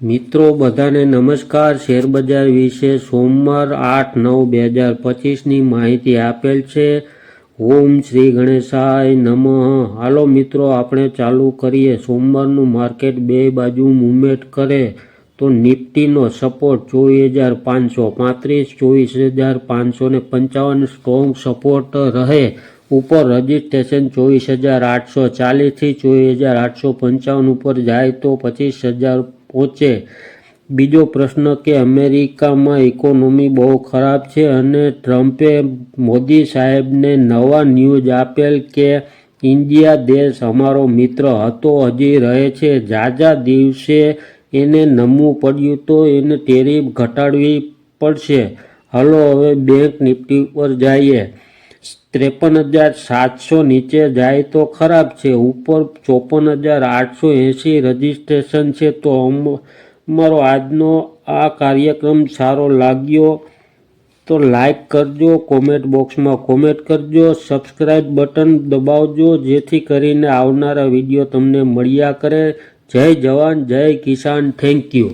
મિત્રો બધાને નમસ્કાર। શેરબજાર વિશે સોમવાર 8/9/2025ની માહિતી આપેલ છે। ઓમ શ્રી ગણેશાય નમઃ। હાલો મિત્રો, આપણે ચાલુ કરીએ। સોમવારનું માર્કેટ બે બાજુ મૂવમેન્ટ કરે તો નિફ્ટીનો સપોર્ટ 24,535, 24,555 સ્ટ્રોંગ સપોર્ટ રહે। ઉપર રજિસ્ટ્રેશન 24,840 થી 24,855 ઉપર જાય તો 25,000 પહોંચે। બીજો પ્રશ્ન કે અમેરિકામાં ઇકોનોમી બહુ ખરાબ છે અને ટ્રમ્પે મોદી સાહેબને નવા ન્યૂઝ આપેલ કે ઇન્ડિયા દેશ અમારો મિત્ર હતો, હજી રહે છે। ઝાઝા દિવસે એને નમવું પડ્યું તો એને ટેરિફ ઘટાડવી પડશે। હાલો હવે બેંક નિફ્ટી ઉપર જઈએ। 53,700 નીચે જાય તો ખરાબ છે, ઉપર 54,880 રજિસ્ટ્રેશન છે। તો અમારો આજનો આ કાર્યક્રમ સારો લાગ્યો તો લાઈક કરજો, કોમેન્ટ બોક્સમાં કોમેન્ટ કરજો, સબસ્ક્રાઈબ બટન દબાવજો જેથી કરીને આવનારા વિડીયો તમને મળ્યા કરે। જય જવાન, જય કિસાન, થેન્ક યુ।